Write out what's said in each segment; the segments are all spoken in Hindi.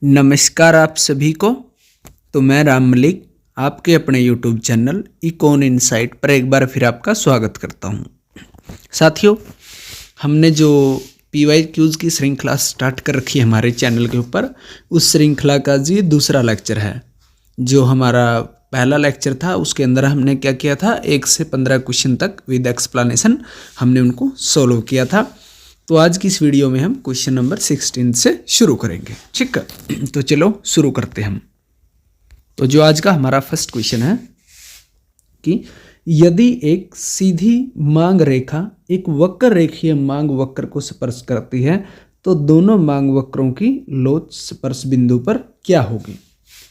नमस्कार आप सभी को। तो मैं राम मलिक आपके अपने YouTube चैनल इकोन इनसाइट पर एक बार फिर आपका स्वागत करता हूं। साथियों, हमने जो PYQs की श्रृंखला स्टार्ट कर रखी है हमारे चैनल के ऊपर, उस श्रृंखला का जी दूसरा लेक्चर है। जो हमारा पहला लेक्चर था उसके अंदर हमने क्या किया था, 1 से 15 क्वेश्चन तक विद एक्सप्लेनेशन हमने उनको सोल्व किया था। तो आज की इस वीडियो में हम क्वेश्चन नंबर 16 से शुरू करेंगे। ठीक है, तो चलो शुरू करते हैं हम। तो जो आज का हमारा फर्स्ट क्वेश्चन है कि यदि एक सीधी मांग रेखा एक वक्र रेखीय मांग वक्र को स्पर्श करती है तो दोनों मांग वक्रों की लोच स्पर्श बिंदु पर क्या होगी।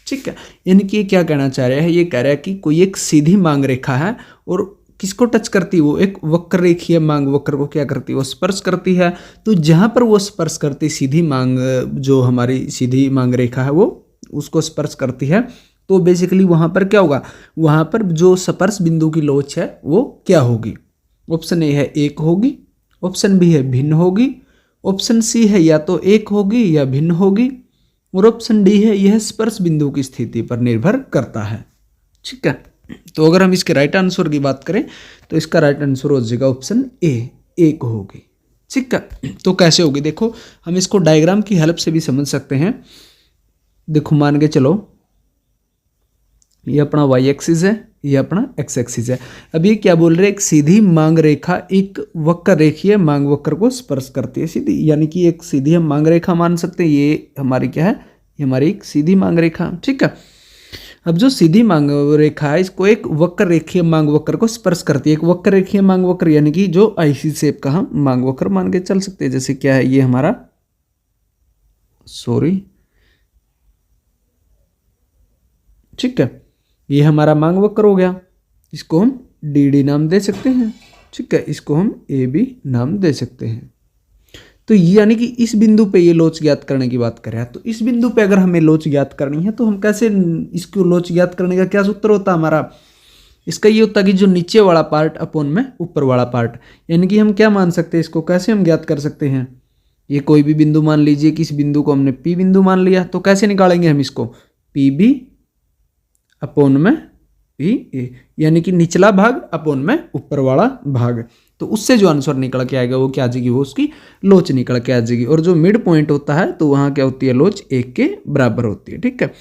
ठीक है, यानी कि ये क्या कहना चाह रहा है, ये कह रहा है कि कोई एक सीधी मांग रेखा है और किसको टच करती है, वो एक वक्र रेखीय मांग वक्र को क्या करती है, वो स्पर्श करती है। तो जहां पर वो स्पर्श करती सीधी मांग, जो हमारी सीधी मांग रेखा है वो उसको स्पर्श करती है, तो बेसिकली वहां पर क्या होगा, वहां पर जो स्पर्श बिंदु की लोच है वो क्या होगी। ऑप्शन ए है 1 होगी, ऑप्शन बी है भिन्न होगी, ऑप्शन सी है या तो 1 होगी या भिन्न होगी, और ऑप्शन डी है यह स्पर्श बिंदु की स्थिति पर निर्भर करता है। ठीक है, तो अगर हम इसके राइट आंसर की बात करें तो इसका राइट आंसर हो जाएगा ऑप्शन ए, 1 होगी। ठीक है, तो कैसे होगी, देखो हम इसको डायग्राम की हेल्प से भी समझ सकते हैं। देखो मान के चलो ये अपना y एक्सिस है, ये अपना x एक्सिस है। अब ये क्या बोल रहे हैं, एक सीधी मांग रेखा एक वक्र रेखीय मांग वक्र को स्पर्श करती है सीधी, यानी कि एक सीधी हम मांग रेखा मान सकते हैं। ये हमारी क्या है, ये हमारी एक सीधी मांग रेखा। ठीक है, अब जो सीधी मांग रेखा है इसको एक वक्र रेखीय मांग वक्र को स्पर्श करती है। एक वक्र रेखीय मांग वक्र यानी कि जो आईसी शेप का हम मांग वक्र मान के चल सकते हैं। जैसे क्या है, ये हमारा ठीक है, ये हमारा मांग वक्र हो गया, इसको हम DD नाम दे सकते हैं। ठीक है, इसको हम AB नाम दे सकते हैं। तो यानी कि इस बिंदु पे ये लोच ज्ञात करने की बात करें, तो इस बिंदु पे अगर हमें लोच ज्ञात करनी है तो हम कैसे, इसको लोच ज्ञात करने का क्या सूत्र होता है हमारा, इसका ये होता है कि जो नीचे वाला पार्ट अपॉन में ऊपर वाला पार्ट, यानी कि हम क्या मान सकते हैं, इसको कैसे हम ज्ञात कर सकते हैं। ये कोई भी बिंदु मान लीजिए कि इस बिंदु को हमने P बिंदु मान लिया, तो कैसे निकालेंगे हम इसको, PB अपॉन में PA, यानी कि निचला भाग अपॉन में ऊपर वाला भाग। तो उससे जो आंसर निकल के आएगा वो क्या आ जाएगी, वो उसकी लोच निकल के आ जाएगी। और जो मिड पॉइंट होता है तो वहाँ क्या होती है, लोच 1 के बराबर होती है। ठीक है,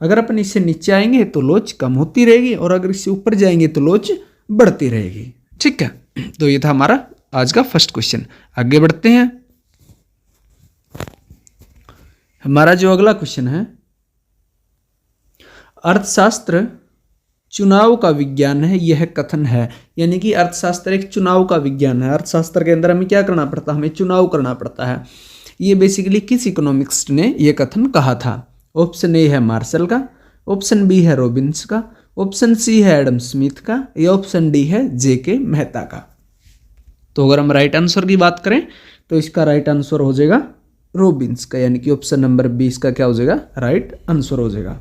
अगर अपन इससे नीचे आएंगे तो लोच कम होती रहेगी, और अगर इससे ऊपर जाएंगे तो लोच बढ़ती रहेगी। ठीक है, तो ये था हमारा आज का फर्स्ट क्वेश्चन। आगे बढ़ते हैं, हमारा जो अगला क्वेश्चन है, अर्थशास्त्र चुनाव का विज्ञान है यह कथन है। यानी कि अर्थशास्त्र एक चुनाव का विज्ञान है। अर्थशास्त्र के अंदर हमें क्या करना पड़ता है, हमें चुनाव करना पड़ता है। ये बेसिकली किस इकोनॉमिक्स ने ये कथन कहा था। ऑप्शन ए है मार्शल का, ऑप्शन बी है रॉबिन्स का, ऑप्शन सी है एडम स्मिथ का, या ऑप्शन डी है JK मेहता का। तो अगर हम राइट आंसर की बात करें तो इसका राइट आंसर हो जाएगा रॉबिन्स का, यानी कि ऑप्शन नंबर 20 का क्या हो जाएगा, राइट आंसर हो जाएगा।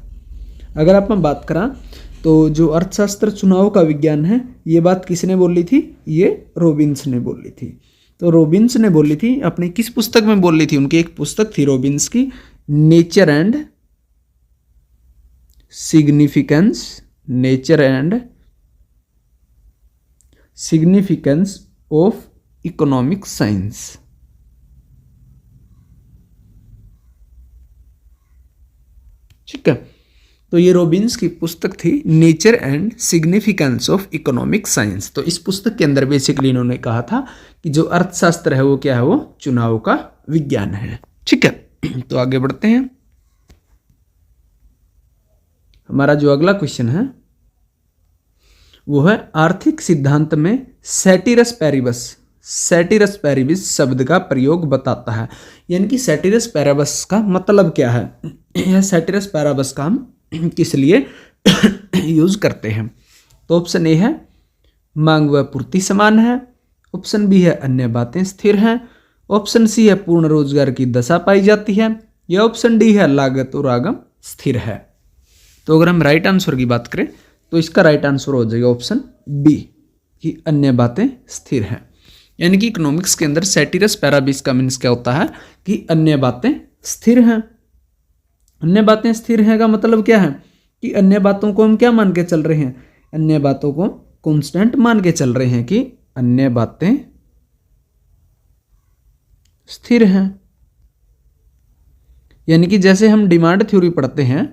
अगर आप बात करा तो जो अर्थशास्त्र चुनाव का विज्ञान है, ये बात किसने बोली थी, ये रॉबिन्स ने बोली थी। तो रॉबिन्स ने बोली थी, अपनी किस पुस्तक में बोली थी, उनकी एक पुस्तक थी रॉबिन्स की, nature and significance of economic science. ठीक है, तो ये रॉबिन्स की पुस्तक थी nature and significance of economic science. तो इस पुस्तक के अंदर बेसिकली इन्होंने कहा था कि जो अर्थशास्त्र है वो क्या है, वो चुनाव का विज्ञान है। ठीक है, तो आगे बढ़ते हैं, हमारा जो अगला क्वेश्चन है वो है आर्थिक सिद्धांत में सेटिरस पैरिबस शब्द का प्रयोग बताता है। यानी कि सेटिरस पैरिबस का मतलब क्या है, यह सेटिरस पैरिबस का हम किस लिए यूज करते हैं। तो ऑप्शन ए है मांग व पूर्ति समान है, ऑप्शन बी है अन्य बातें स्थिर हैं, ऑप्शन सी है पूर्ण रोजगार की दशा पाई जाती है, या ऑप्शन डी है लागत और आगम स्थिर है। तो अगर हम राइट आंसर की बात करें तो इसका राइट आंसर हो जाएगा ऑप्शन बी कि अन्य बातें स्थिर हैं। यानी कि इकोनॉमिक्स के अंदर सेटिरस पैराबिस का मीन्स क्या होता है कि अन्य बातें स्थिर हैं। अन्य बातें स्थिर हैं का मतलब क्या है कि अन्य बातों को हम क्या मान के चल रहे हैं, अन्य बातों को कांस्टेंट मान के चल रहे हैं कि अन्य बातें स्थिर हैं। यानी कि जैसे हम डिमांड थ्योरी पढ़ते हैं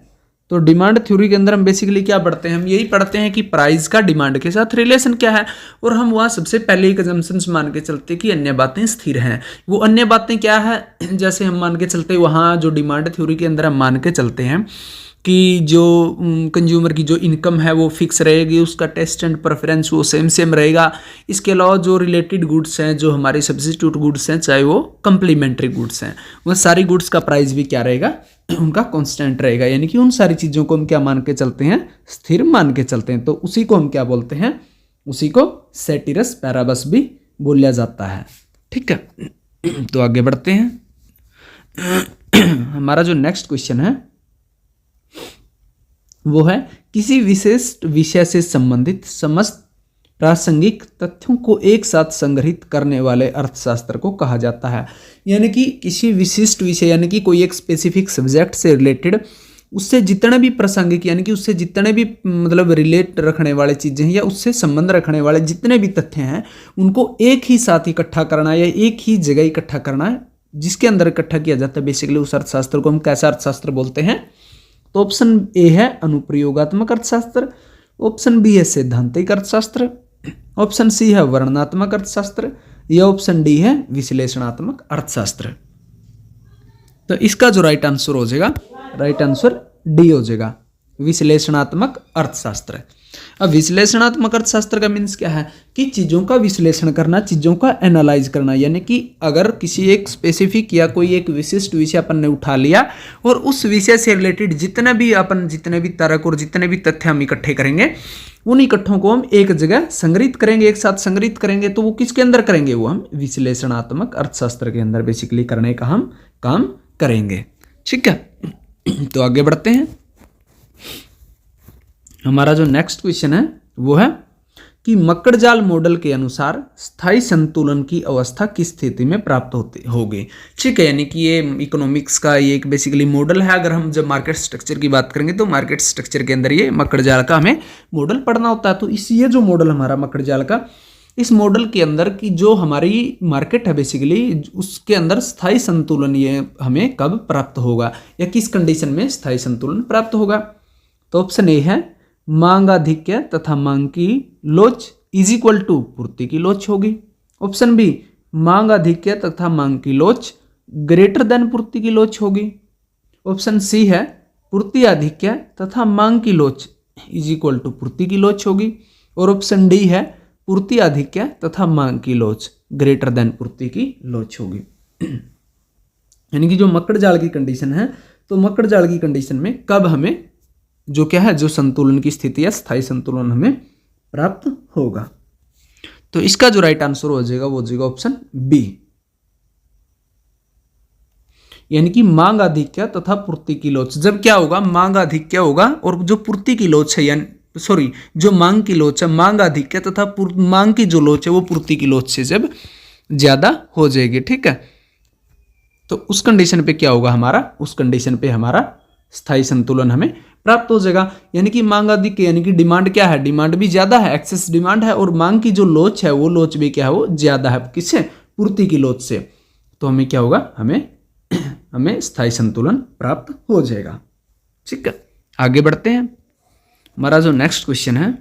तो डिमांड थ्योरी के अंदर हम बेसिकली क्या पढ़ते हैं, हम यही पढ़ते हैं कि प्राइस का डिमांड के साथ रिलेशन क्या है, और हम वहाँ सबसे पहले एक अजम्पशंस मान के चलते कि अन्य बातें स्थिर हैं। वो अन्य बातें क्या है, जैसे हम मान के चलते वहाँ जो डिमांड थ्योरी के अंदर हम मान के चलते हैं कि जो कंज्यूमर की जो इनकम है वो फिक्स रहेगी, उसका टेस्ट एंड प्रेफरेंस वो सेम रहेगा। इसके अलावा जो रिलेटेड गुड्स हैं, जो हमारे सब्सिट्यूट गुड्स हैं, चाहे वो कम्प्लीमेंट्री गुड्स हैं, वह सारी गुड्स का प्राइस भी क्या रहेगा, उनका कांस्टेंट रहेगा। यानी कि उन सारी चीज़ों को हम क्या मान के चलते हैं, स्थिर मान के चलते हैं। तो उसी को हम क्या बोलते हैं, उसी को सेटिरस पैराबस भी बोला जाता है। ठीक है, तो आगे बढ़ते हैं। हमारा जो नेक्स्ट क्वेश्चन है वो है किसी विशेष विषय से संबंधित समस्त प्रासंगिक तथ्यों को एक साथ संग्रहित करने वाले अर्थशास्त्र को कहा जाता है। यानी कि किसी विशिष्ट विषय, यानी कि कोई एक स्पेसिफिक सब्जेक्ट से रिलेटेड उससे जितने भी प्रासंगिक, यानी कि उससे जितने भी मतलब रिलेट रखने वाले चीज़ें हैं या उससे संबंध रखने वाले जितने भी तथ्य हैं उनको एक ही साथ इकट्ठा करना या एक ही जगह इकट्ठा करना है, जिसके अंदर इकट्ठा किया जाता है। बेसिकली उस अर्थशास्त्र को हम कैसा अर्थशास्त्र बोलते हैं? तो ऑप्शन ए है अनुप्रयोगात्मक अर्थशास्त्र, ऑप्शन बी है सैद्धांतिक अर्थशास्त्र, ऑप्शन सी है वर्णनात्मक अर्थशास्त्र, या ऑप्शन डी है विश्लेषणात्मक अर्थशास्त्र। तो इसका जो राइट आंसर हो जाएगा, राइट आंसर डी हो जाएगा, विश्लेषणात्मक अर्थशास्त्र। अब विश्लेषणात्मक अर्थशास्त्र का मीन्स क्या है कि चीज़ों का विश्लेषण करना, चीज़ों का एनालाइज करना। यानी कि अगर किसी एक स्पेसिफिक या कोई एक विशिष्ट विषय अपन ने उठा लिया और उस विषय से रिलेटेड जितने भी तर्क और जितने भी तथ्य हम इकट्ठे करेंगे, उन इकट्ठों को हम एक जगह संग्रहित करेंगे, एक साथ संग्रहित करेंगे। तो वो किसके अंदर करेंगे? वो हम विश्लेषणात्मक अर्थशास्त्र के अंदर बेसिकली करने का हम काम करेंगे। ठीक है, तो आगे बढ़ते हैं। हमारा जो नेक्स्ट क्वेश्चन है वो है कि मकड़जाल मॉडल के अनुसार स्थायी संतुलन की अवस्था किस स्थिति में प्राप्त होगी। ठीक है, यानी कि ये इकोनॉमिक्स का ये एक बेसिकली मॉडल है। अगर हम जब मार्केट स्ट्रक्चर की बात करेंगे तो मार्केट स्ट्रक्चर के अंदर ये मकड़जाल का हमें मॉडल पढ़ना होता है। तो ये जो मॉडल हमारा मकड़जाल का, इस मॉडल के अंदर की जो हमारी मार्केट है बेसिकली उसके अंदर स्थायी संतुलन ये हमें कब प्राप्त होगा या किस कंडीशन में स्थायी संतुलन प्राप्त होगा। तो ऑप्शन ए है मांग आधिक्य तथा मांग की लोच इज इक्वल टू पूर्ति की लोच होगी। ऑप्शन बी मांग आधिक्य तथा मांग की लोच ग्रेटर देन पूर्ति की लोच होगी। ऑप्शन सी है पूर्ति आधिक्य तथा मांग की लोच इज इक्वल टू पूर्ति की लोच होगी। और ऑप्शन डी है पूर्ति आधिक्य तथा मांग की लोच ग्रेटर देन पूर्ति की लोच होगी। यानी कि जो मकड़जाल की कंडीशन है, तो मकड़जाल की कंडीशन में कब हमें जो क्या है, जो संतुलन की स्थिति है, स्थायी संतुलन हमें प्राप्त होगा। तो इसका जो राइट आंसर हो जाएगा वो हो जाएगा ऑप्शन बी, यानी कि मांग आधिक्य तथा पूर्ति की लोच। जब क्या होगा, मांग आधिक्य होगा और जो पूर्ति की लोच है, यानी सॉरी जो मांग की लोच है, मांग आधिक्य तथा मांग की जो लोच है वो पूर्ति की लोच से जब ज्यादा हो जाएगी। ठीक है, तो उस कंडीशन पे क्या होगा हमारा, उस कंडीशन पे हमारा स्थायी संतुलन हमें प्राप्त हो जाएगा। यानी कि मांग आधिक्य यानी कि डिमांड क्या है, डिमांड भी ज्यादा है, एक्सेस डिमांड है, और मांग की जो लोच है वो लोच भी क्या है, वो ज्यादा है, किससे? पूर्ति की लोच से। तो हमें क्या होगा, हमें स्थायी संतुलन प्राप्त हो जाएगा। ठीक है, आगे बढ़ते हैं। हमारा जो नेक्स्ट क्वेश्चन है,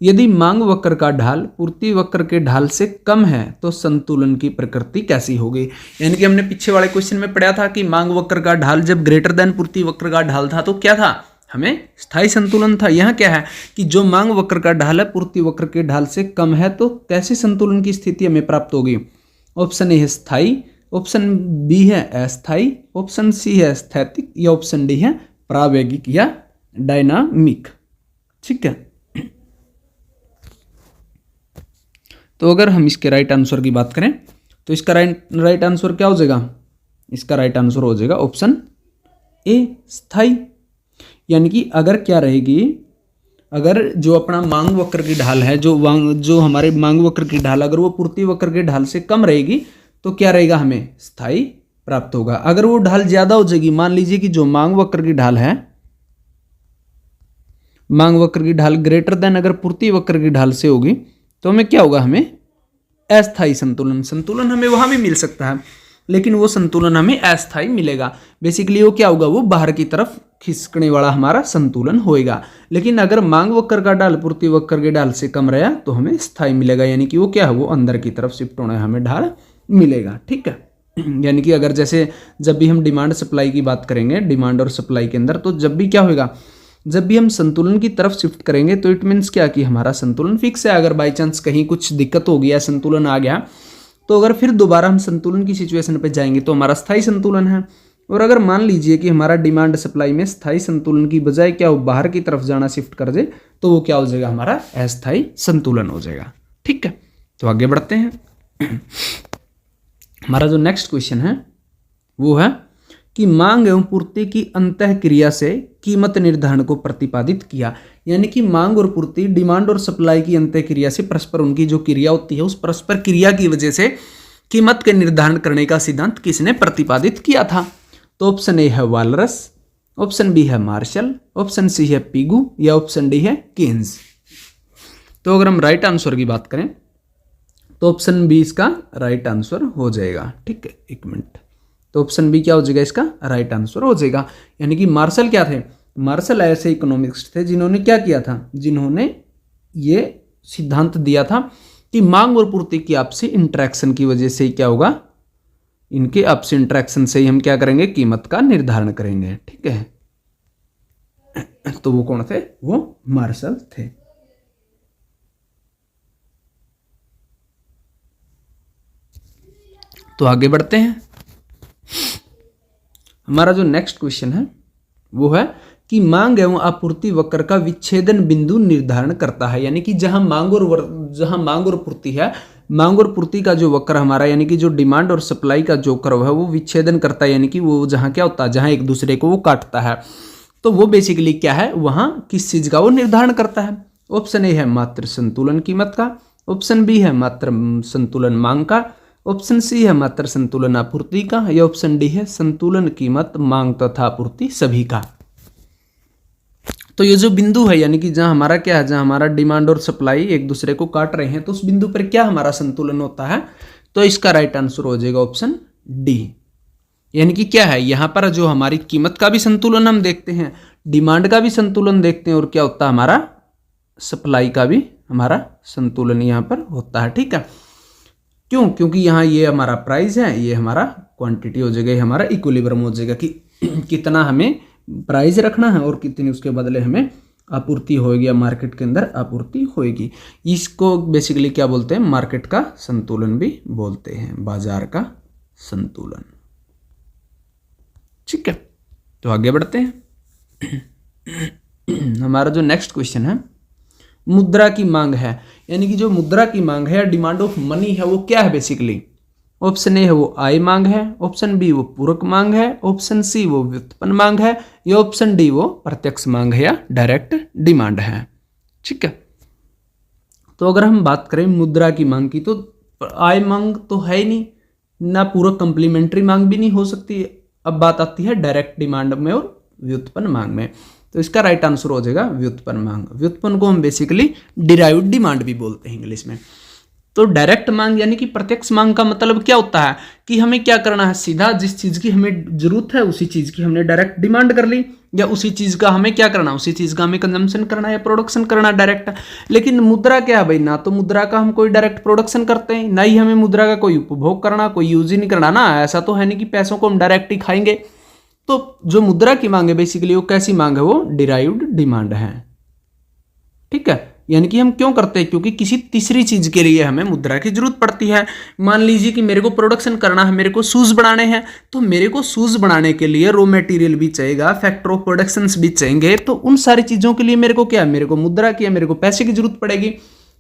यदि मांग वक्र का ढाल पूर्ति वक्र के ढाल से कम है तो संतुलन की प्रकृति कैसी होगी। यानी कि हमने पीछे वाले क्वेश्चन में पढ़ा था कि मांग वक्र का ढाल जब ग्रेटर देन पूर्ति वक्र का ढाल था तो क्या था, हमें स्थायी संतुलन था। यहाँ क्या है कि जो मांग वक्र का ढाल है पूर्ति वक्र के ढाल से कम है तो कैसे संतुलन की स्थिति हमें प्राप्त होगी। ऑप्शन ए है स्थायी, ऑप्शन बी है अस्थायी, ऑप्शन सी है स्थैतिक, या ऑप्शन डी है प्रावेगिक या डायनामिक। ठीक है, तो अगर हम इसके राइट आंसर की बात करें तो इसका राइट आंसर क्या हो जाएगा, इसका राइट आंसर हो जाएगा ऑप्शन ए स्थायी। यानी कि अगर क्या रहेगी, अगर जो अपना मांग वक्र की ढाल है, जो हमारे मांग वक्र की ढाल अगर वो पूर्ति वक्र के ढाल से कम रहेगी तो क्या रहेगा, हमें स्थायी प्राप्त होगा। अगर वो ढाल ज्यादा हो जाएगी, मान लीजिए कि जो मांग वक्र की ढाल है, मांग वक्र की ढाल ग्रेटर देन अगर पूर्ति वक्र की ढाल से होगी, तो हमें क्या होगा, हमें अस्थायी संतुलन, संतुलन हमें वहां भी मिल सकता है, लेकिन वो संतुलन हमें अस्थायी मिलेगा। बेसिकली वो क्या होगा, वो बाहर की तरफ खिसकने वाला हमारा संतुलन होएगा। लेकिन अगर मांग वक्र का ढाल पूर्ति वक्र के ढाल से कम रहा तो हमें स्थायी मिलेगा, यानी कि वो क्या है, वो अंदर की तरफ शिफ्ट होना हमें ढाल मिलेगा। ठीक है, यानी कि अगर जैसे जब भी हम डिमांड सप्लाई की बात करेंगे, डिमांड और सप्लाई के अंदर, तो जब भी क्या होगा, जब भी हम संतुलन की तरफ शिफ्ट करेंगे तो इट मीन्स क्या कि हमारा संतुलन फिक्स है। अगर बाई चांस कहीं कुछ दिक्कत हो गया, संतुलन आ गया, तो अगर फिर दोबारा हम संतुलन की सिचुएशन पे जाएंगे तो हमारा स्थायी संतुलन है। और अगर मान लीजिए कि हमारा डिमांड सप्लाई में स्थायी संतुलन की बजाय क्या हो, बाहर की तरफ जाना शिफ्ट कर दे, तो वो क्या हो जाएगा, हमारा अस्थायी संतुलन हो जाएगा। ठीक है, तो आगे बढ़ते हैं। हमारा जो नेक्स्ट क्वेश्चन है वो है कि मांग एवं पूर्ति की अंतः क्रिया से कीमत निर्धारण को प्रतिपादित किया। यानी कि मांग और पूर्ति, डिमांड और सप्लाई की अंतः क्रिया से परस्पर उनकी जो क्रिया होती है, उस परस्पर क्रिया की वजह से कीमत के निर्धारण करने का सिद्धांत किसने प्रतिपादित किया था? तो ऑप्शन ए है वालरस, ऑप्शन बी है मार्शल, ऑप्शन सी है पिगू, या ऑप्शन डी है केन्स। तो अगर हम राइट आंसर की बात करें तो ऑप्शन बी इसका राइट आंसर हो जाएगा। ठीक है, एक मिनट, तो ऑप्शन बी क्या हो जाएगा, इसका राइट आंसर हो जाएगा। यानी कि मार्शल क्या थे, मार्शल ऐसे इकोनॉमिक्स थे जिन्होंने क्या किया था, जिन्होंने ये सिद्धांत दिया था कि मांग और पूर्ति की आपसी इंटरेक्शन की वजह से क्या होगा, इनके आपसी इंटरेक्शन से ही हम क्या करेंगे, कीमत का निर्धारण करेंगे। ठीक है, तो वो कौन थे, वो मार्शल थे। तो आगे बढ़ते हैं। हमारा जो नेक्स्ट क्वेश्चन है वो है कि मांग एवं आपूर्ति वक्र का विच्छेदन बिंदु निर्धारण करता है। यानी कि जहां मांग और पूर्ति है, मांग और पूर्ति का जो वक्र हमारा, यानी कि जो डिमांड और सप्लाई का जो कर्व है, वो विच्छेदन करता है। यानी कि वो जहां क्या होता है, जहां एक दूसरे को वो काटता है, तो वो बेसिकली क्या है, वहां किस चीज का वो निर्धारण करता है। ऑप्शन ए है मात्र संतुलन कीमत का, ऑप्शन बी है मात्र संतुलन मांग का, ऑप्शन सी है मात्र संतुलन आपूर्ति का, या ऑप्शन डी है संतुलन कीमत मांग तथा आपूर्ति सभी का। तो ये जो बिंदु है, यानी कि जहां हमारा क्या है, जहां हमारा डिमांड और सप्लाई एक दूसरे को काट रहे हैं, तो उस बिंदु पर क्या हमारा संतुलन होता है, तो इसका राइट आंसर हो जाएगा ऑप्शन डी। यानी कि क्या है, यहां पर जो हमारी कीमत का भी संतुलन हम देखते हैं, डिमांड का भी संतुलन देखते हैं, और क्या होता है, हमारा सप्लाई का भी हमारा संतुलन यहां पर होता है। ठीक है, क्यों, क्योंकि यहाँ ये हमारा प्राइस है, ये हमारा क्वांटिटी हो जाएगा, ये हमारा इक्विलिब्रियम हो जाएगा कि कितना हमें प्राइस रखना है और कितनी उसके बदले हमें आपूर्ति होगी, या मार्केट के अंदर आपूर्ति होगी। इसको बेसिकली क्या बोलते हैं, मार्केट का संतुलन भी बोलते हैं, बाजार का संतुलन। ठीक है, तो आगे बढ़ते हैं। हमारा जो नेक्स्ट क्वेश्चन है, मुद्रा की मांग है। यानी कि जो मुद्रा की मांग है, डिमांड ऑफ मनी है, वो क्या है बेसिकली। ऑप्शन ए है वो आय मांग है, ऑप्शन बी वो पूरक मांग है, ऑप्शन सी वो व्युत्पन्न मांग है, या ऑप्शन डी वो प्रत्यक्ष मांग है या डायरेक्ट डिमांड है। ठीक है, तो अगर हम बात करें मुद्रा की मांग की, तो आय मांग तो है ही नहीं, ना पूरक कंप्लीमेंट्री मांग भी नहीं हो सकती। अब बात आती है डायरेक्ट डिमांड में और व्युत्पन्न मांग में, तो इसका राइट आंसर हो जाएगा व्युत्पन्न मांग। व्युत्पन्न को हम बेसिकली डिराइव्ड डिमांड भी बोलते हैं इंग्लिश में। तो डायरेक्ट मांग यानी कि प्रत्यक्ष मांग का मतलब क्या होता है कि हमें क्या करना है, सीधा जिस चीज की हमें जरूरत है उसी चीज की हमने डायरेक्ट डिमांड कर ली, या उसी चीज का हमें क्या करना, उसी चीज का हमें कंजम्पशन करना या प्रोडक्शन करना डायरेक्ट। लेकिन मुद्रा क्या है भाई, ना तो मुद्रा का हम कोई डायरेक्ट प्रोडक्शन करते हैं, ना ही हमें मुद्रा का कोई उपभोग करना, कोई यूज ही नहीं करना ना। ऐसा तो है नहीं कि पैसों को हम डायरेक्ट ही खाएंगे। तो जो मुद्रा की मांग है बेसिकली वो कैसी मांग है, वो डिराइव्ड डिमांड है। ठीक है, यानी कि हम क्यों करते हैं, क्योंकि किसी तीसरी चीज के लिए हमें मुद्रा की जरूरत पड़ती है। मान लीजिए कि मेरे को प्रोडक्शन करना है, मेरे को शूज बनाने हैं, तो मेरे को शूज बनाने के लिए रॉ मटेरियल भी चाहिएगा, फैक्टर ऑफ प्रोडक्शंस भी चाहिए। तो उन सारी चीजों के लिए मेरे को क्या है, मेरे को मुद्रा की, मेरे को पैसे की जरूरत पड़ेगी।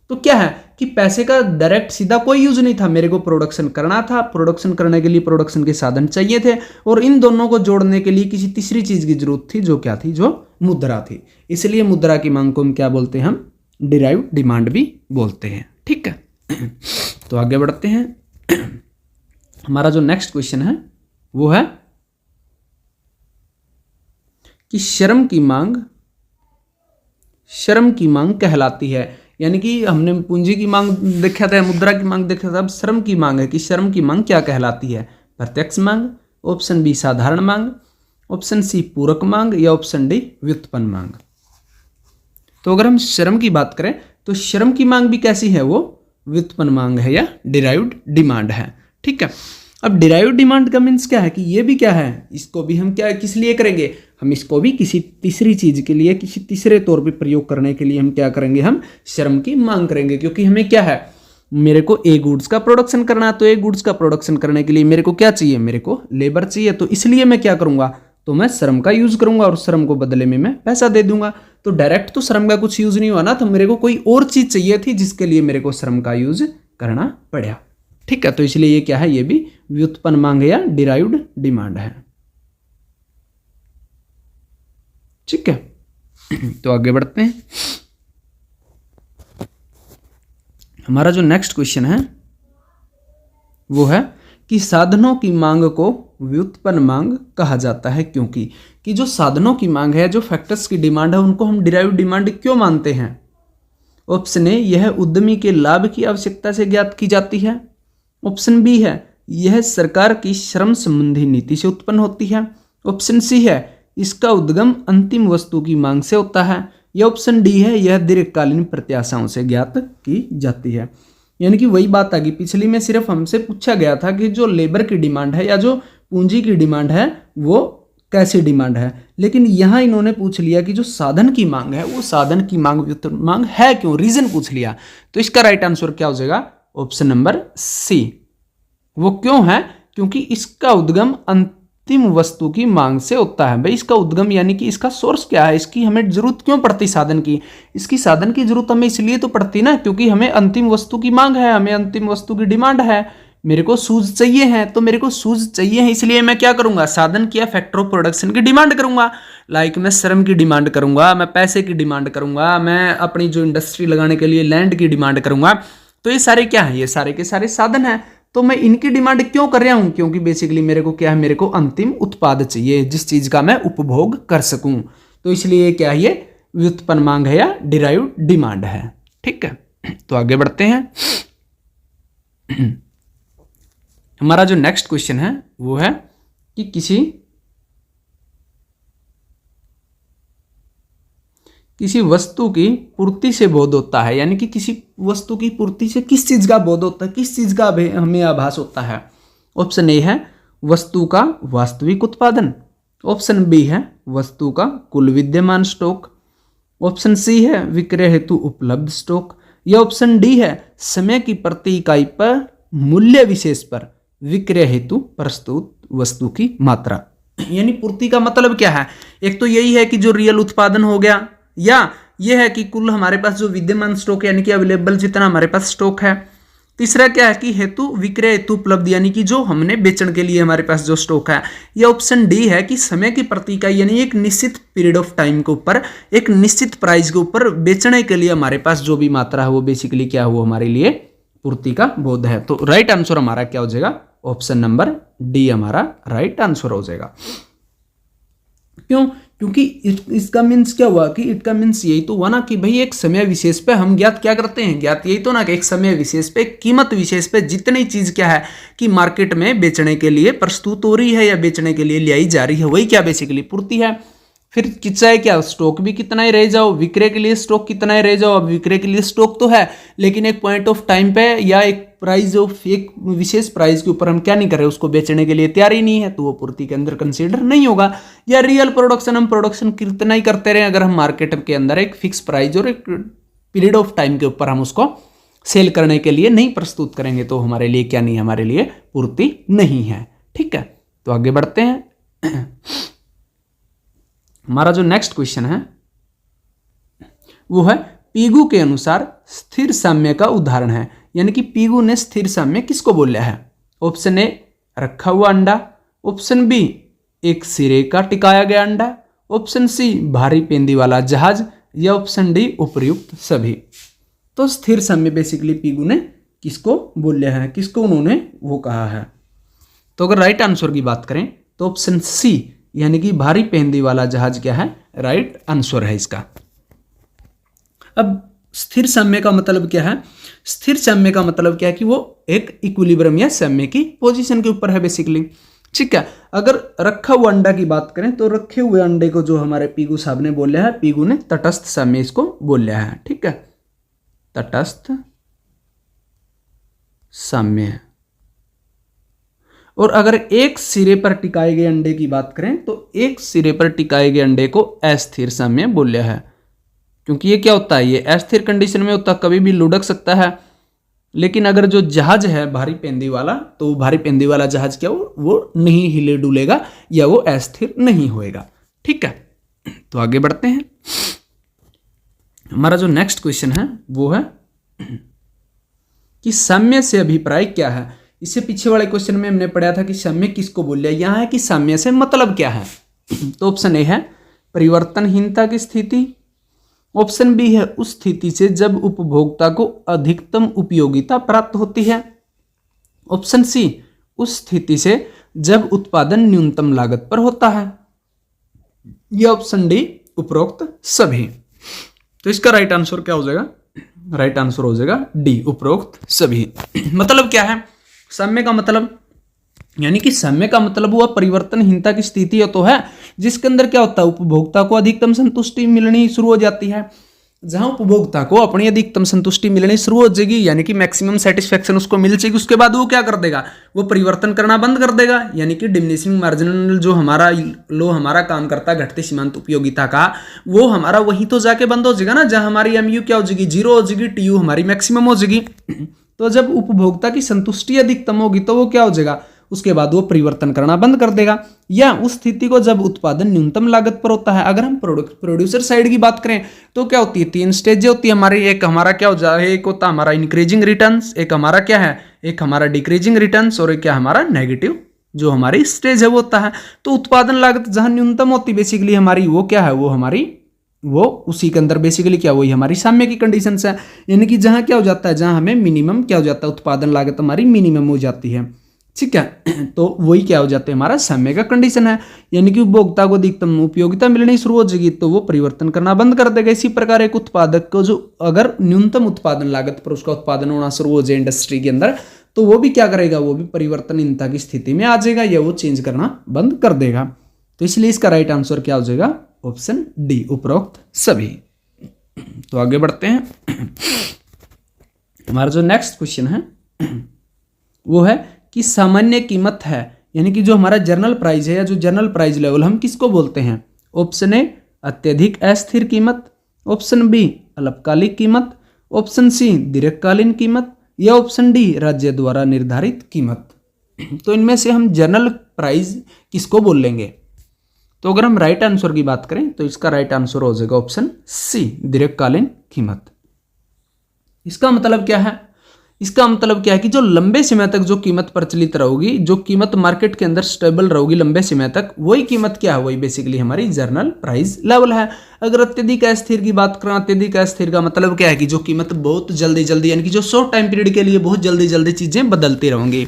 तो क्या है कि पैसे का डायरेक्ट सीधा कोई यूज नहीं था, मेरे को प्रोडक्शन करना था, प्रोडक्शन करने के लिए प्रोडक्शन के साधन चाहिए थे, और इन दोनों को जोड़ने के लिए किसी तीसरी चीज की जरूरत थी, जो क्या थी, जो मुद्रा थी। इसलिए मुद्रा की मांग को हम क्या बोलते हैं, हम डिराइव्ड डिमांड भी बोलते हैं। ठीक है, तो आगे बढ़ते हैं। हमारा जो नेक्स्ट क्वेश्चन है वो है कि श्रम की मांग कहलाती है। यानी कि हमने पूंजी की मांग देखा था, मुद्रा की मांग देखा था, अब श्रम की मांग है कि श्रम की मांग क्या कहलाती है? प्रत्यक्ष मांग, ऑप्शन बी साधारण मांग, ऑप्शन सी पूरक मांग, या ऑप्शन डी व्युत्पन्न मांग। तो अगर हम श्रम की बात करें तो श्रम की मांग भी कैसी है? वो व्युत्पन्न मांग है या डिराइव्ड डिमांड है। ठीक है, अब डिराइव्ड डिमांड का मीन्स क्या है कि ये भी क्या है, इसको भी हम क्या किस लिए करेंगे? हम इसको भी किसी तीसरी चीज के लिए, किसी तीसरे तौर पे प्रयोग करने के लिए हम क्या करेंगे? हम श्रम की मांग करेंगे। क्योंकि हमें क्या है, मेरे को ए गुड्स का प्रोडक्शन करना है, तो ए गुड्स का प्रोडक्शन करने के लिए मेरे को क्या चाहिए? मेरे को लेबर चाहिए। तो इसलिए मैं क्या करूंगा? तो मैं श्रम का यूज करूंगा और श्रम को बदले में मैं पैसा दे दूंगा। तो डायरेक्ट तो श्रम का कुछ यूज नहीं हुआ ना, तो मेरे को कोई और चीज चाहिए थी जिसके लिए मेरे को श्रम का यूज करना पड़ा। ठीक है, तो इसलिए ये क्या है? ये भी व्युत्पन्न मांग या डिराइव्ड डिमांड है। ठीक है, तो आगे बढ़ते हैं। हमारा जो नेक्स्ट क्वेश्चन है वो है कि साधनों की मांग को व्युत्पन्न मांग कहा जाता है, क्योंकि कि जो साधनों की मांग है, जो फैक्टर्स की डिमांड है, उनको हम डिराइव्ड डिमांड क्यों मानते हैं? ऑप्शन ए, यह उद्यमी के लाभ की आवश्यकता से ज्ञात की जाती है। ऑप्शन बी है, यह सरकार की श्रम संबंधी नीति से उत्पन्न होती है। ऑप्शन सी है, इसका उद्गम अंतिम वस्तु की मांग से होता है। या ऑप्शन डी है, यह दीर्घकालीन प्रत्याशाओं से ज्ञात की जाती है। यानी कि वही बात आ गई, पिछली में सिर्फ हमसे पूछा गया था कि जो लेबर की डिमांड है या जो पूंजी की डिमांड है वो कैसी डिमांड है, लेकिन यहाँ इन्होंने पूछ लिया कि जो साधन की मांग है वो साधन की मांग व्युत्पन्न मांग है क्यों, रीजन पूछ लिया। तो इसका राइट आंसर क्या हो जाएगा? Option number C. वो क्यों है? क्योंकि इसका उद्गम अंतिम वस्तु की मांग से होता है। भाई इसका उद्गम यानी कि इसका सोर्स क्या है, इसकी हमें जरूरत क्यों पड़ती साधन की? इसकी साधन की जरूरत हमें इसलिए तो पड़ती ना क्योंकि हमें अंतिम वस्तु की मांग है, हमें अंतिम वस्तु की डिमांड है। मेरे को शूज चाहिए हैं, तो मेरे को शूज चाहिए हैं, इसलिए मैं क्या करूंगा? साधन की या फैक्टर ऑफ प्रोडक्शन की डिमांड करूंगा। लाइक मैं श्रम की डिमांड करूंगा, मैं पैसे की डिमांड करूंगा, मैं अपनी जो इंडस्ट्री लगाने के लिए लैंड की डिमांड करूंगा। तो ये सारे क्या है? ये सारे के सारे साधन हैं। तो मैं इनकी डिमांड क्यों कर रहा हूं? क्योंकि बेसिकली मेरे को क्या है, मेरे को अंतिम उत्पाद चाहिए जिस चीज का मैं उपभोग कर सकूं। तो इसलिए क्या है, ये व्युत्पन्न मांग है या डिराइव्ड डिमांड है। ठीक है, तो आगे बढ़ते हैं। हमारा जो नेक्स्ट क्वेश्चन है वो है कि किसी वस्तु की पूर्ति से बोध होता है, यानी कि किसी वस्तु की पूर्ति से किस चीज का बोध होता है, किस चीज का हमें आभास होता है। ऑप्शन ए है वस्तु का वास्तविक उत्पादन। ऑप्शन बी है वस्तु का कुल विद्यमान स्टॉक। ऑप्शन सी है विक्रय हेतु उपलब्ध स्टॉक। या ऑप्शन डी है समय की प्रति इकाई पर मूल्य विशेष पर विक्रय हेतु प्रस्तुत वस्तु की मात्रा। यानी पूर्ति का मतलब क्या है? एक तो यही है कि जो रियल उत्पादन हो गया, या यह है कि कुल हमारे पास जो विद्यमान स्टॉक यानी कि अवेलेबल जितना हमारे पास स्टॉक है। तीसरा क्या है कि हेतु विक्रय हेतु उपलब्ध, यानी कि जो हमने बेचने के लिए हमारे पास जो स्टॉक है। या ऑप्शन डी है कि समय की प्रति इकाई, यानी एक निश्चित पीरियड ऑफ टाइम के ऊपर एक निश्चित प्राइस के ऊपर बेचने के लिए हमारे पास जो भी मात्रा है वो बेसिकली क्या हो हमारे लिए पूर्ति का बोध है। तो राइट आंसर हमारा क्या हो जाएगा? ऑप्शन नंबर डी हमारा राइट आंसर हो जाएगा। क्यों? क्योंकि इसका मीन्स क्या हुआ कि इसका मीन्स यही तो हुआ ना कि भाई एक समय विशेष पे हम ज्ञात क्या करते हैं, ज्ञात यही तो ना कि एक समय विशेष पे कीमत विशेष पे जितनी चीज क्या है कि मार्केट में बेचने के लिए प्रस्तुत हो रही है या बेचने के लिए लाई जा रही है, वही क्या बेसिकली पूर्ति है। फिर चाहे क्या स्टॉक भी कितना ही रह जाओ, विक्रय के लिए स्टॉक कितना ही रह जाओ, अब विक्रय के लिए स्टॉक तो है लेकिन एक पॉइंट ऑफ टाइम पे या एक प्राइस ऑफ एक विशेष प्राइस के ऊपर हम क्या नहीं कर रहे, उसको बेचने के लिए तैयार ही नहीं है, तो वो पूर्ति के अंदर कंसीडर नहीं होगा। या रियल प्रोडक्शन, हम प्रोडक्शन कितना ही करते रहे, अगर हम मार्केट के अंदर एक फिक्स प्राइस और एक पीरियड ऑफ टाइम के ऊपर हम उसको सेल करने के लिए नहीं प्रस्तुत करेंगे तो हमारे लिए क्या नहीं, हमारे लिए पूर्ति नहीं है। ठीक है, तो आगे बढ़ते हैं। हमारा जो नेक्स्ट क्वेश्चन है वो है पीगू के अनुसार स्थिर साम्य का उदाहरण है। यानी कि पीगू ने स्थिर साम्य किसको बोला है? ऑप्शन ए रखा हुआ अंडा। ऑप्शन बी एक सिरे का टिकाया गया अंडा। ऑप्शन सी भारी पेंदी वाला जहाज। या ऑप्शन डी उपर्युक्त सभी। तो स्थिर साम्य बेसिकली पीगू ने किसको बोला है, किसको उन्होंने वो कहा है। तो अगर राइट आंसर की बात करें तो ऑप्शन सी यानी कि भारी पेंदी वाला जहाज क्या है, राइट आंसर है इसका। अब स्थिर साम्य का मतलब क्या है? स्थिर साम्य का मतलब क्या है कि वो एक इक्विलिब्रियम या साम्य की पोजीशन के ऊपर है बेसिकली। ठीक है, अगर रखा हुआ अंडा की बात करें तो रखे हुए अंडे को जो हमारे पीगू साहब ने बोला है, पीगू ने तटस्थ साम्य इसको बोला है। ठीक है, तटस्थ साम्य। और अगर एक सिरे पर टिकाए गए अंडे की बात करें तो एक सिरे पर टिकाए गए अंडे को अस्थिर साम्य बोला है, क्योंकि ये क्या होता है, ये अस्थिर कंडीशन में होता है, कभी भी लुढ़क सकता है। लेकिन अगर जो जहाज है भारी पेंदी वाला, तो भारी पेंदी वाला जहाज क्या वो नहीं हिले डुलेगा या वो अस्थिर नहीं होएगा। ठीक है, तो आगे बढ़ते हैं। हमारा जो नेक्स्ट क्वेश्चन है वो है कि साम्य से अभिप्राय क्या है। इससे पीछे वाले क्वेश्चन में हमने पढ़ा था कि साम्य किसको बोल लिया, यहां है कि साम्य से मतलब क्या है। तो ऑप्शन ए है परिवर्तनहीनता की स्थिति, ऑप्शन बी है उस स्थिति से जब उपभोक्ता को अधिकतम उपयोगिता प्राप्त होती है, ऑप्शन सी उस स्थिति से जब उत्पादन न्यूनतम लागत पर होता है, या ऑप्शन डी उपरोक्त सभी। तो इसका राइट आंसर क्या हो जाएगा, राइट आंसर हो जाएगा डी उपरोक्त सभी। मतलब क्या है साम्य का मतलब, यानी कि साम्य का मतलब हुआ परिवर्तनहीनता की स्थिति तो है जिसके अंदर क्या होता है उपभोक्ता को अधिकतम संतुष्टि मिलनी शुरू हो जाती है। जहां उपभोक्ता को अपनी अधिकतम संतुष्टि मिलनी शुरू हो जाएगी, यानी कि मैक्सिमम सेटिस्फेक्शन उसको मिल जाएगी, उसके बाद वो क्या कर देगा, वो परिवर्तन करना बंद कर देगा। यानी कि डिमिनिशिंग मार्जिनल जो हमारा काम करता है घटते सीमांत उपयोगिता का, वो हमारा वहीं तो जाके बंद हो जाएगा ना, जहां हमारी एमयू क्या हो जाएगी, 0 हो जाएगी, टीयू हमारी मैक्सिमम हो जाएगी। तो जब उपभोक्ता की संतुष्टि अधिकतम होगी तो वो क्या हो जाएगा, उसके बाद वो परिवर्तन करना बंद कर देगा। या उस स्थिति को जब उत्पादन न्यूनतम लागत पर होता है। अगर हम प्रोड्यूसर साइड की बात करें तो क्या होती है, 3 स्टेज होती है हमारी। एक हमारा क्या हो जाए, एक होता है हमारा इंक्रीजिंग रिटर्न्स, एक हमारा क्या है, एक हमारा डिक्रीजिंग रिटर्न्स, और एक क्या हमारा नेगेटिव जो हमारी स्टेज है वो होता है। तो उत्पादन लागत जहां न्यूनतम होती बेसिकली हमारी, वो क्या है, वो हमारी वो उसी के अंदर बेसिकली क्या, वही हमारी साम्य की कंडीशंस है। यानी कि जहां क्या हो जाता है, जहां हमें मिनिमम क्या हो जाता है, उत्पादन लागत हमारी मिनिमम हो जाती है। ठीक है, तो वही क्या हो जाता है, हमारा साम्य का कंडीशन है। यानी कि उपभोक्ता को अधिकतम उपयोगिता मिलनी शुरू हो जाएगी तो वो परिवर्तन करना बंद कर देगा। इसी प्रकार एक उत्पादक को जो अगर न्यूनतम उत्पादन लागत पर उसका उत्पादन होना शुरू हो जाए इंडस्ट्री के अंदर, तो वो भी क्या करेगा, वो भी परिवर्तनहीनता की स्थिति में आ जाएगा या वो चेंज करना बंद कर देगा। तो इसलिए इसका राइट आंसर क्या हो जाएगा, ऑप्शन डी उपरोक्त सभी। तो आगे बढ़ते हैं। हमारा जो नेक्स्ट क्वेश्चन है वो है कि सामान्य कीमत है, यानी कि जो हमारा जर्नल प्राइस है या जो जर्नल प्राइस लेवल हम किसको बोलते हैं। ऑप्शन ए अत्यधिक अस्थिर कीमत, ऑप्शन बी अल्पकालिक कीमत, ऑप्शन सी दीर्घकालीन कीमत, या ऑप्शन डी राज्य द्वारा निर्धारित कीमत। तो इनमें से हम जर्नल प्राइस किसको बोल लेंगे। तो अगर हम राइट आंसर की बात करें तो इसका राइट आंसर हो जाएगा ऑप्शन सी दीर्घकालीन कीमत। इसका मतलब क्या है, इसका मतलब क्या है कि जो लंबे समय तक जो कीमत प्रचलित रहेगी, जो कीमत मार्केट के अंदर स्टेबल रहेगी लंबे समय तक, वही कीमत क्या है, वही बेसिकली हमारी जर्नल प्राइस लेवल है। अगर अत्यधिक अस्थिर की बात करें, अत्यधिक अस्थिर का मतलब क्या है कि जो कीमत बहुत जल्दी जल्दी, यानी कि जो शॉर्ट टाइम पीरियड के लिए बहुत जल्दी जल्दी चीजें बदलती रहेंगी।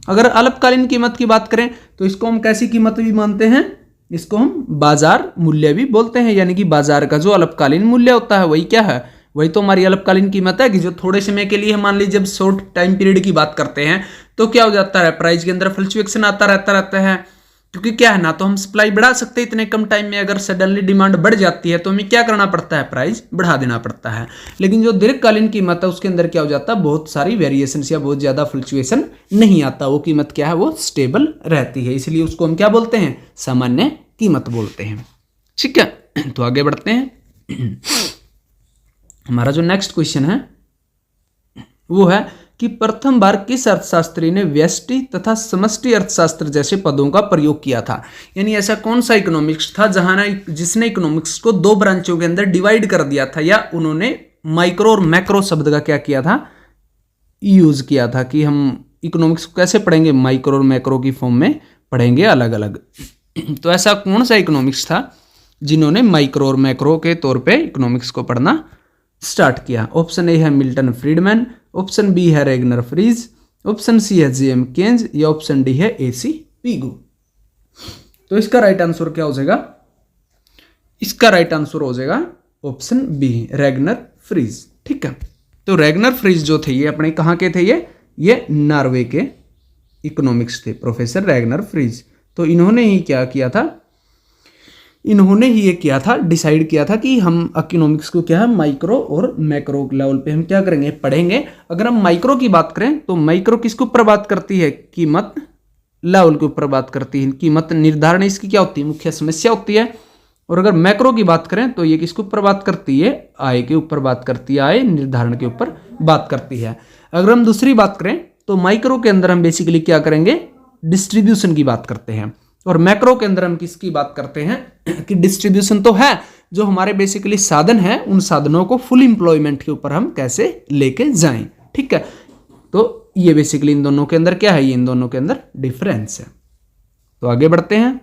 अगर अल्पकालीन कीमत की बात करें तो इसको हम कैसी कीमत भी मानते हैं, इसको हम बाजार मूल्य भी बोलते हैं। यानी कि बाजार का जो अल्पकालीन मूल्य होता है वही क्या है, वही तो हमारी अल्पकालीन कीमत है। कि जो थोड़े समय के लिए मान लीजिए जब शॉर्ट टाइम पीरियड की बात करते हैं तो क्या हो जाता है, प्राइस के अंदर फ्लक्चुएशन आता रहता है। क्योंकि क्या है ना, तो हम सप्लाई बढ़ा सकते हैं इतने कम टाइम में, अगर सडनली डिमांड बढ़ जाती है तो हमें क्या करना पड़ता है, प्राइस बढ़ा देना पड़ता है। लेकिन जो दीर्घकालीन कीमत है उसके अंदर क्या हो जाता है, बहुत सारी वेरिएशन या बहुत ज्यादा फ्लक्चुएशन नहीं आता, वो कीमत क्या है, वो स्टेबल रहती है। इसलिए उसको हम क्या बोलते हैं, सामान्य कीमत बोलते हैं। ठीक है, तो आगे बढ़ते हैं। हमारा जो नेक्स्ट क्वेश्चन है वो है कि प्रथम बार किस अर्थशास्त्री ने व्यष्टि तथा समष्टि अर्थशास्त्र जैसे पदों का प्रयोग किया था। यानी ऐसा कौन सा इकोनॉमिक्स था जिसने इकोनॉमिक्स को 2 ब्रांचों के अंदर डिवाइड कर दिया था, या उन्होंने माइक्रो और मैक्रो शब्द का क्या किया था, यूज किया था कि हम इकोनॉमिक्स को कैसे पढ़ेंगे, माइक्रो और मैक्रो की फॉर्म में पढ़ेंगे अलग अलग। तो ऐसा कौन सा इकोनॉमिक्स था जिन्होंने माइक्रो और मैक्रो के तौर पे इकोनॉमिक्स को पढ़ना स्टार्ट किया। ऑप्शन ए है मिल्टन फ्रीडमैन, ऑप्शन बी है रेगनर फ्रीज, ऑप्शन सी है जेएम केन्ज या ऑप्शन डी है एसी पीगू। तो इसका राइट आंसर क्या हो जाएगा? इसका राइट आंसर हो जाएगा ऑप्शन बी रैगनर फ्रीज। ठीक है, तो रैगनर फ्रीज जो थे ये अपने कहाँ के थे? ये नॉर्वे के इकोनॉमिक्स थे, प्रोफेसर रैगनर फ्रीज। तो इन्होंने ही क्या किया था? इन्होंने ही ये किया था, डिसाइड किया था कि हम इकोनॉमिक्स को क्या है माइक्रो और मैक्रो लेवल पे हम क्या करेंगे, पढ़ेंगे। अगर हम माइक्रो की बात करें तो माइक्रो किसके ऊपर बात करती है? कीमत लेवल के ऊपर बात करती है, कीमत निर्धारण इसकी क्या होती है? मुख्य समस्या होती है। और अगर मैक्रो की बात करें तो ये किसके ऊपर बात करती है? आय के ऊपर बात करती है, आय निर्धारण के ऊपर बात करती है। अगर हम दूसरी बात करें तो माइक्रो के अंदर हम बेसिकली क्या करेंगे? डिस्ट्रीब्यूशन की बात करते हैं। और मैक्रो के अंदर हम किसकी बात करते हैं कि डिस्ट्रीब्यूशन तो है, जो हमारे बेसिकली साधन है उन साधनों को फुल एम्प्लॉयमेंट के ऊपर हम कैसे लेके जाएं। ठीक है, तो ये बेसिकली इन दोनों के अंदर क्या है? ये इन दोनों के अंदर डिफरेंस है। तो आगे बढ़ते हैं।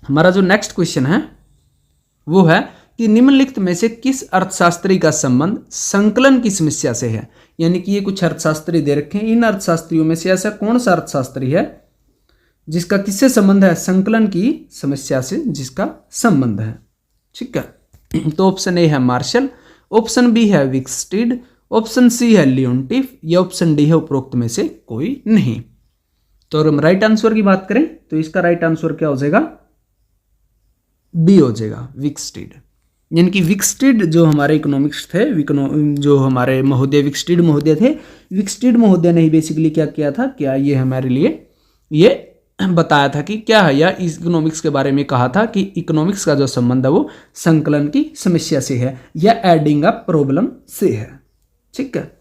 हमारा जो नेक्स्ट क्वेश्चन है वो है कि निम्नलिखित में से किस अर्थशास्त्री का संबंध संकलन की समस्या से है? यानी कि ये कुछ अर्थशास्त्री दे रखे हैं, इन अर्थशास्त्रियों में से ऐसा कौन सा अर्थशास्त्री है जिसका किससे संबंध है? संकलन की समस्या से जिसका संबंध है। ठीक है, तो ऑप्शन ए है मार्शल, ऑप्शन बी है विक्सटीड, ऑप्शन सी है लियोनटिफ या ऑप्शन डी है उपरोक्त में से कोई नहीं। तो अगर हम राइट आंसर की बात करें तो इसका राइट आंसर क्या हो जाएगा? बी हो जाएगा विक्सटीड। यानी कि विक्सटीड जो हमारे इकोनॉमिक्स थे, जो हमारे महोदय विक्सटीड महोदय थे, विक्सटीड महोदय ने ही बेसिकली क्या किया था? क्या ये हमारे लिए ये बताया था कि क्या है, या इकोनॉमिक्स के बारे में कहा था कि इकोनॉमिक्स का जो संबंध है वो संकलन की समस्या से है या एडिंग अप प्रॉब्लम से है। ठीक है,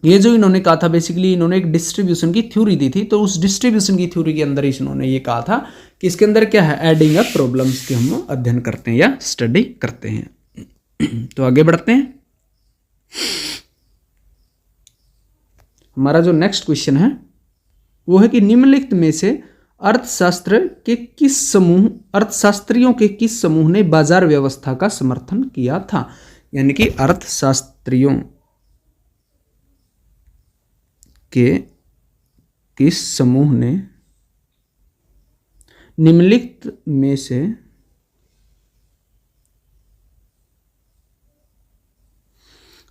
ये जो इन्होंने कहा था बेसिकली इन्होंने एक डिस्ट्रीब्यूशन की थ्योरी दी थी। तो उस डिस्ट्रीब्यूशन की थ्योरी के अंदर इन्होंने ये कहा था कि इसके अंदर क्या है? एडिंग अप प्रॉब्लम्स के हम अध्ययन करते हैं या स्टडी करते हैं। तो आगे बढ़ते हैं। हमारा जो नेक्स्ट क्वेश्चन है वो है कि निम्नलिखित में से अर्थशास्त्रियों के किस समूह ने बाजार व्यवस्था का समर्थन किया था? यानी कि अर्थशास्त्रियों के किस समूह ने निम्नलिखित में से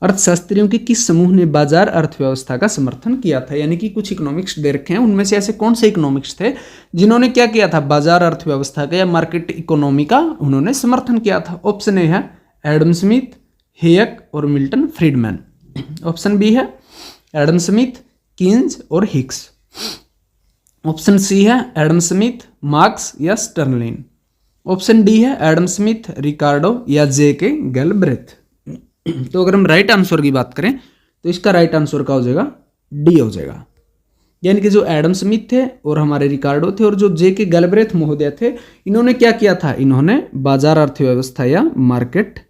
अर्थशास्त्रियों के किस समूह ने बाजार अर्थव्यवस्था का समर्थन किया था? यानी कि कुछ इकोनॉमिक्स दे रखे हैं, उनमें से ऐसे कौन से इकोनॉमिक्स थे जिन्होंने क्या किया था? बाजार अर्थव्यवस्था का या मार्केट इकोनॉमी का उन्होंने समर्थन किया था। ऑप्शन ए है एडम स्मिथ, हेयक और मिल्टन फ्रीडमैन। ऑप्शन बी है एडम स्मिथ, कीन्स और हिक्स। ऑप्शन सी है एडम स्मिथ, मार्क्स या स्टर्लिन। ऑप्शन डी है एडम स्मिथ, रिकार्डो या जेके गैलब्रेथ। तो अगर हम राइट आंसर की बात करें तो इसका राइट आंसर क्या हो जाएगा? डी हो जाएगा। यानी कि जो एडम स्मिथ थे और हमारे रिकार्डो थे और जो जेके गैलब्रेथ महोदय थे, इन्होंने क्या किया था? इन्होंने बाजार अर्थव्यवस्था या मार्केट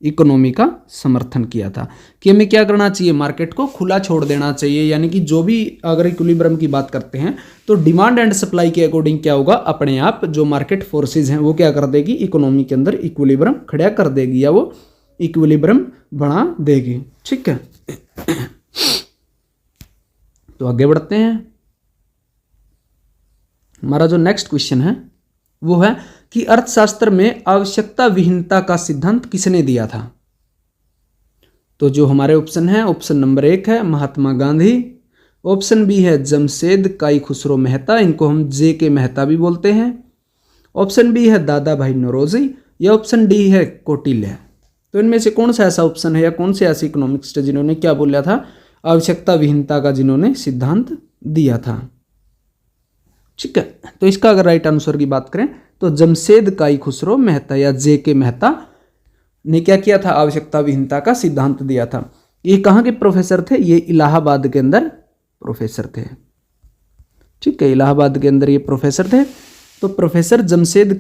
इकोनॉमी का समर्थन किया था कि हमें क्या करना चाहिए? मार्केट को खुला छोड़ देना चाहिए। यानी कि जो भी अगर इक्विलिब्रियम की बात करते हैं तो डिमांड एंड सप्लाई के अकॉर्डिंग क्या होगा? अपने आप जो मार्केट फोर्सेज हैं वो क्या कर देगी? इकोनॉमी के अंदर इक्विलिब्रियम खड़ा कर देगी या वो इक्विलिब्रियम बना देगी। ठीक है, तो आगे बढ़ते हैं। हमारा जो नेक्स्ट क्वेश्चन है वो है कि अर्थशास्त्र में आवश्यकता विहीनता का सिद्धांत किसने दिया था? तो जो हमारे ऑप्शन है, ऑप्शन नंबर 1 है महात्मा गांधी, ऑप्शन बी है जमशेद काई खुसरो मेहता, इनको हम जे के मेहता भी बोलते हैं, ऑप्शन बी है दादा भाई नौरोजी या ऑप्शन डी है कौटिल्य। तो इनमें से कौन सा ऐसा ऑप्शन है या कौन से ऐसे इकोनॉमिक्स थे जिन्होंने क्या बोला था? आवश्यकता विहीनता का जिन्होंने सिद्धांत दिया था। ठीक है, तो इसका अगर राइट आंसर की बात करें तो जमशेद काई खुसरो मेहता या जे के मेहता ने क्या किया था? आवश्यकता विहीनता का सिद्धांत दिया था। ये कहाँ के प्रोफेसर थे? ये इलाहाबाद के अंदर प्रोफेसर थे। ठीक है, इलाहाबाद के अंदर ये प्रोफेसर थे। तो प्रोफेसर जमशेद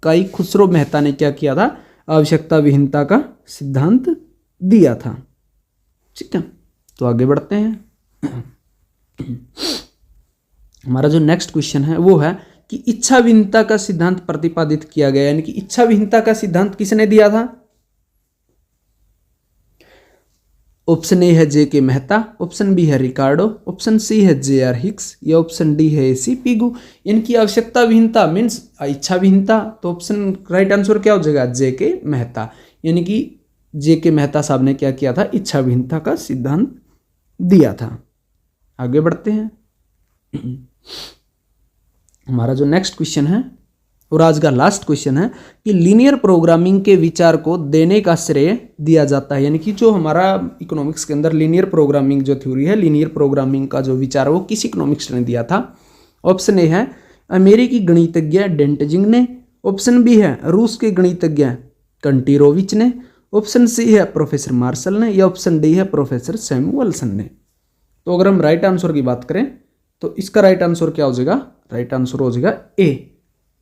काई खुसरो मेहता ने क्या किया था? आवश्यकता विहीनता का सिद्धांत दिया था। ठीक है, तो आगे बढ़ते हैं। हमारा जो नेक्स्ट क्वेश्चन है वो है कि इच्छा विहीनता का सिद्धांत प्रतिपादित किया गया। यानी कि इच्छा विहीनता का सिद्धांत किसने दिया था? ऑप्शन ए है जे के मेहता, ऑप्शन बी है रिकार्डो, ऑप्शन सी है जे आर हिक्स या ऑप्शन डी है एसी पिगू। इनकी आवश्यकता विहीनता मीन्स इच्छा विहीनता, तो ऑप्शन राइट आंसर क्या हो जाएगा जे के मेहता, यानी कि जे के मेहता साहब ने क्या किया था, इच्छा विहीनता का सिद्धांत दिया था। आगे बढ़ते हैं। हमारा जो नेक्स्ट क्वेश्चन है और आज का लास्ट क्वेश्चन है कि लीनियर प्रोग्रामिंग के विचार को देने का श्रेय दिया जाता है, यानी कि जो हमारा इकोनॉमिक्स के अंदर लीनियर प्रोग्रामिंग जो थ्योरी है, लीनियर प्रोग्रामिंग का जो विचार है वो किस इकोनॉमिक्स ने दिया था। ऑप्शन ए है अमेरिकी गणितज्ञ डेंटजिंग ने, ऑप्शन बी है रूस के गणितज्ञ कंटीरोविच ने, ऑप्शन सी है प्रोफेसर मार्शल ने या ऑप्शन डी है प्रोफेसर सैमुअल्सन ने। तो अगर हम राइट आंसर की बात करें तो इसका राइट आंसर क्या हो जाएगा, राइट आंसर हो जाएगा ए,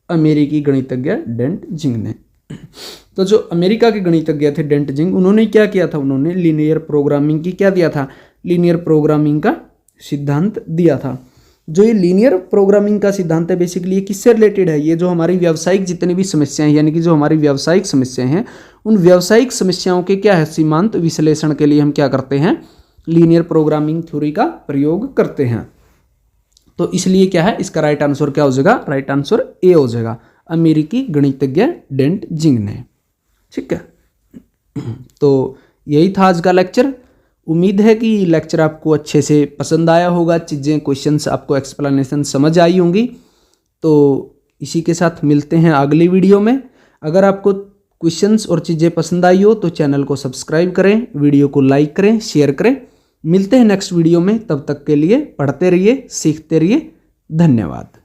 अमेरिकी गणितज्ञ डेंटजिंग ने। तो जो अमेरिका के गणितज्ञ थे डेंटजिंग, उन्होंने क्या किया था, उन्होंने लीनियर प्रोग्रामिंग की क्या दिया था, लीनियर प्रोग्रामिंग का सिद्धांत दिया था। जो ये लीनियर प्रोग्रामिंग का सिद्धांत है बेसिकली ये किससे रिलेटेड है, ये जो हमारी व्यावसायिक जितनी भी समस्याएं हैं, यानी कि जो हमारी व्यावसायिक समस्याएं हैं, उन व्यावसायिक समस्याओं के क्या है सीमांत विश्लेषण के लिए हम क्या करते हैं, लीनियर प्रोग्रामिंग थ्योरी का प्रयोग करते हैं। तो इसलिए क्या है, इसका राइट आंसर क्या हो जाएगा, राइट आंसर ए हो जाएगा, अमेरिकी गणितज्ञ डेंटजिंग ने। ठीक है, तो यही था आज का लेक्चर। उम्मीद है कि लेक्चर आपको अच्छे से पसंद आया होगा, चीज़ें क्वेश्चंस आपको एक्सप्लेनेशन समझ आई होंगी। तो इसी के साथ मिलते हैं अगली वीडियो में। अगर आपको क्वेश्चंस और चीज़ें पसंद आई हो तो चैनल को सब्सक्राइब करें, वीडियो को लाइक करें, शेयर करें। मिलते हैं नेक्स्ट वीडियो में, तब तक के लिए पढ़ते रहिए, सीखते रहिए। धन्यवाद।